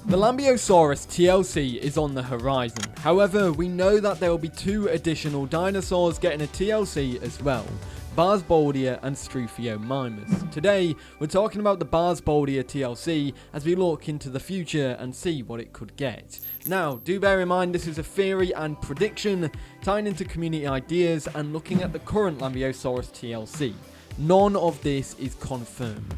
The Lambeosaurus TLC is on the horizon. However, we know that there will be 2 additional dinosaurs getting a TLC as well. Barsboldia and Struthiomimus. Today, we're talking about the Barsboldia TLC as we look into the future and see what it could get. Now, do bear in mind this is a theory and prediction, tying into community ideas and looking at the current Lambeosaurus TLC. None of this is confirmed.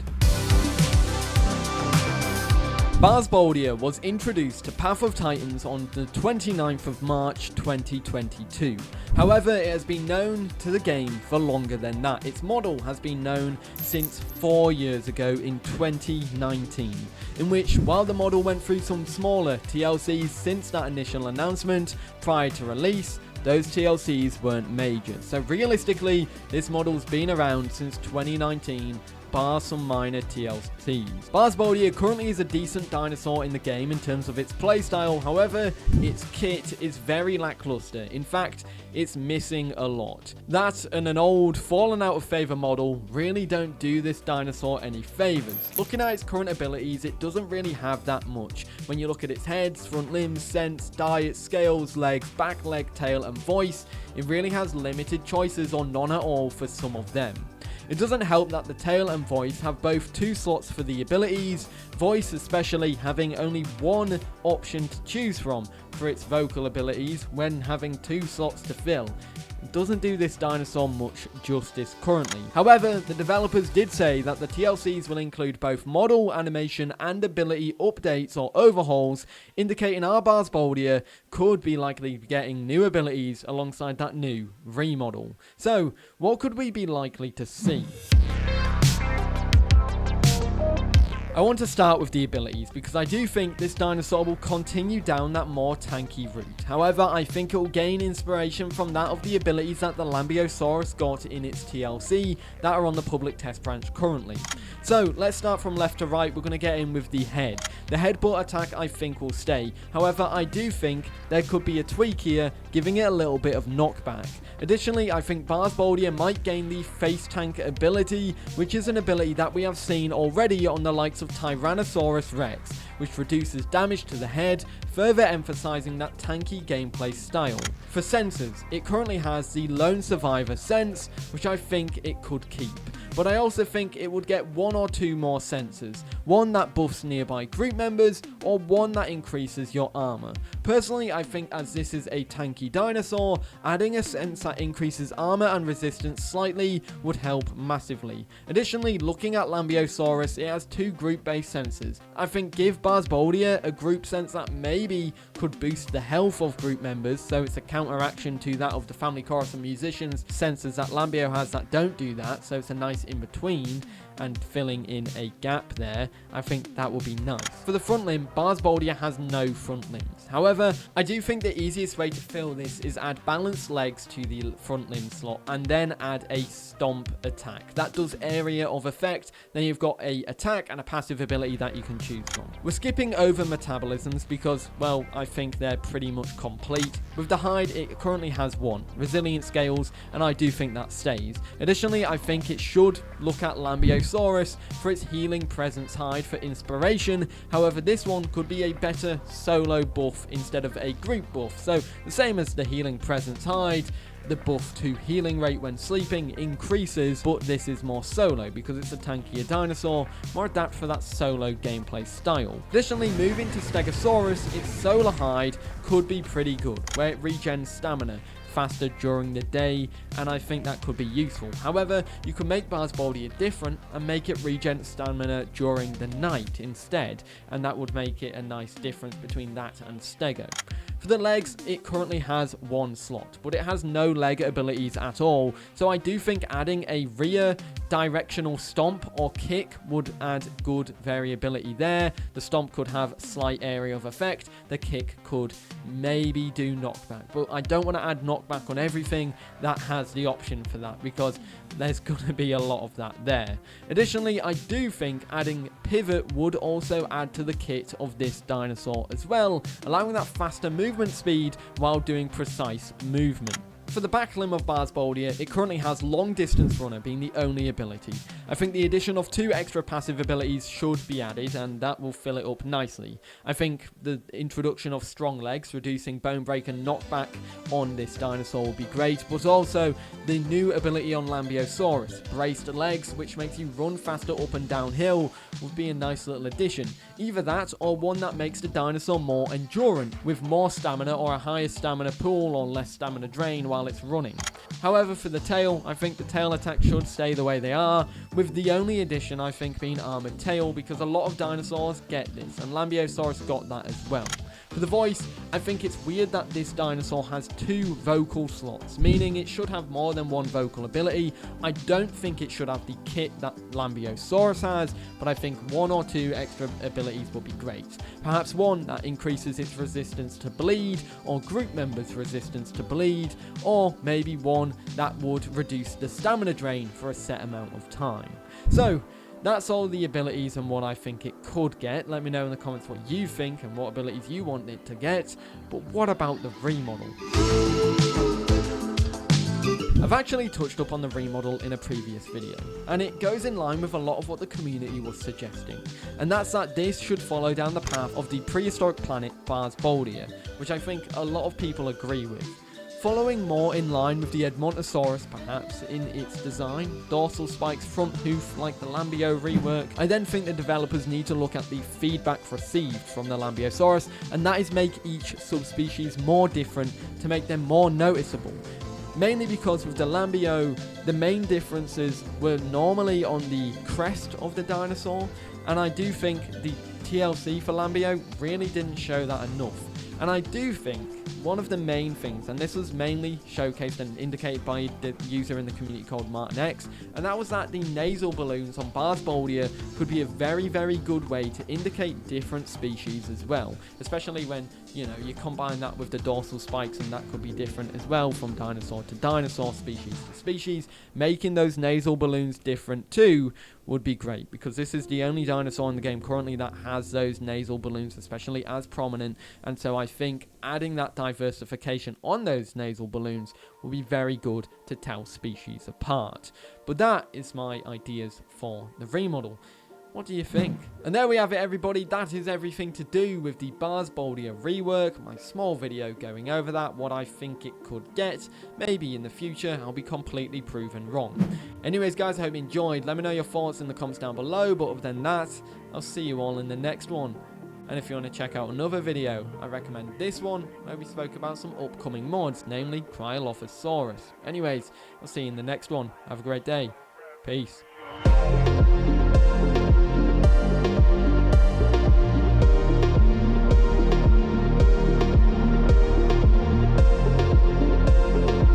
Barsboldia was introduced to Path of Titans on the 29th of March 2022. However, it has been known to the game for longer than that. Its model has been known since 4 years ago in 2019, in which, while the model went through some smaller TLCs since that initial announcement prior to release, those TLCs weren't major. So realistically, this model's been around since 2019, bar some minor TLCs. Barsboldia currently is a decent dinosaur in the game in terms of its playstyle, however, its kit is very lackluster. In fact, it's missing a lot. That and an old, fallen out of favour model really don't do this dinosaur any favours. Looking at its current abilities, it doesn't really have that much. When you look at its heads, front limbs, sense, diet, scales, legs, back leg, tail and voice, it really has limited choices or none at all for some of them. It doesn't help that the tail and voice have both 2 slots for the abilities, voice especially having only 1 option to choose from for its vocal abilities when having 2 slots to fill. It doesn't do this dinosaur much justice currently. However, the developers did say that the TLCs will include both model, animation and ability updates or overhauls, indicating our Barsboldia could be likely getting new abilities alongside that new remodel. So, what could we be likely to see? I want to start with the abilities because I do think this dinosaur will continue down that more tanky route. However, I think it will gain inspiration from that of the abilities that the Lambeosaurus got in its TLC that are on the public test branch currently. So let's start from left to right. We're going to get in with the head. The headbutt attack I think will stay. However, I do think there could be a tweak here, giving it a little bit of knockback. Additionally, I think Barsboldia might gain the face tank ability, which is an ability that we have seen already on the likes of Tyrannosaurus Rex, which reduces damage to the head, further emphasizing that tanky gameplay style. For senses, it currently has the Lone Survivor sense, which I think it could keep. But I also think it would get 1 or 2 more senses, one that buffs nearby group members or one that increases your armor. Personally, I think as this is a tanky dinosaur, adding a sense that increases armor and resistance slightly would help massively. Additionally, looking at Lambeosaurus, it has 2 group-based senses. I think give Barsboldia a group sense that maybe could boost the health of group members, so it's a counteraction to that of the family chorus and musicians senses that Lambeo has that don't do that, so it's a nice in between and filling in a gap there. I think that will be nice. For the front limb, Barsboldia has no front limbs. However, I do think the easiest way to fill this is add balanced legs to the front limb slot and then add a stomp attack. That does area of effect. Then you've got a attack and a passive ability that you can choose from. We're skipping over metabolisms because, well, I think they're pretty much complete. With the hide, it currently has 1, resilient scales, and I do think that stays. Additionally, I think it should look at Lambeosaurus for its healing presence hide for inspiration. However, this one could be a better solo buff instead of a group buff. So the same as the healing presence hide, the buff to healing rate when sleeping increases, but this is more solo because it's a tankier dinosaur, more adapted for that solo gameplay style. Additionally, moving to Stegosaurus, its solar hide could be pretty good, where it regens stamina faster during the day, and I think that could be useful. However, you can make Barsboldia different and make it regen stamina during the night instead, and that would make it a nice difference between that and Stego. For the legs, it currently has 1 slot, but it has no leg abilities at all, so I do think adding a rear directional stomp or kick would add good variability there. The stomp could have slight area of effect, the kick could maybe do knockback, but I don't want to add knockback on everything that has the option for that because there's going to be a lot of that there. Additionally, I do think adding pivot would also add to the kit of this dinosaur as well, allowing that faster movement speed while doing precise movement. For the back limb of Barsboldia, it currently has Long Distance Runner being the only ability. I think the addition of 2 extra passive abilities should be added, and that will fill it up nicely. I think the introduction of Strong Legs, reducing Bone Break and Knockback on this dinosaur will be great, but also the new ability on Lambeosaurus, Braced Legs, which makes you run faster up and downhill, would be a nice little addition. Either that, or one that makes the dinosaur more endurant, with more stamina or a higher stamina pool or less stamina drain while it's running. However, for the tail, I think the tail attack should stay the way they are, with the only addition I think being Armored Tail, because a lot of dinosaurs get this, and Lambeosaurus got that as well. For the voice, I think it's weird that this dinosaur has 2 vocal slots, meaning it should have more than 1 vocal ability. I don't think it should have the kit that Lambeosaurus has, but I think 1 or 2 extra abilities would be great. Perhaps one that increases its resistance to bleed, or group members' resistance to bleed, or maybe one that would reduce the stamina drain for a set amount of time. So, that's all the abilities and what I think it could get. Let me know in the comments what you think and what abilities you want it to get. But what about the remodel? I've actually touched up on the remodel in a previous video, and it goes in line with a lot of what the community was suggesting. And that's that this should follow down the path of the prehistoric planet Barsboldia, which I think a lot of people agree with. Following more in line with the Edmontosaurus perhaps in its design, dorsal spikes, front hoof like the Lambeo rework, I then think the developers need to look at the feedback received from the Lambeosaurus, and that is make each subspecies more different to make them more noticeable. Mainly because with the Lambeo, the main differences were normally on the crest of the dinosaur, and I do think the TLC for Lambeo really didn't show that enough. And I do think one of the main things, and this was mainly showcased and indicated by the user in the community called Martin X, and that was that the nasal balloons on Barsboldia could be a very, very good way to indicate different species as well. Especially when, you know, you combine that with the dorsal spikes, and that could be different as well from dinosaur to dinosaur, species to species. Making those nasal balloons different too would be great, because this is the only dinosaur in the game currently that has those nasal balloons, especially as prominent, and so I think adding that diversification on those nasal balloons will be very good to tell species apart. But that is my ideas for the remodel. What do you think? And there we have it, everybody. That is everything to do with the Barsboldia rework. My small video going over that, what I think it could get. Maybe in the future I'll be completely proven wrong. Anyways, guys, I hope you enjoyed. Let me know your thoughts in the comments down below. But other than that, I'll see you all in the next one. And if you want to check out another video, I recommend this one, where we spoke about some upcoming mods, namely Cryolophosaurus. Anyways, I'll see you in the next one. Have a great day. Peace.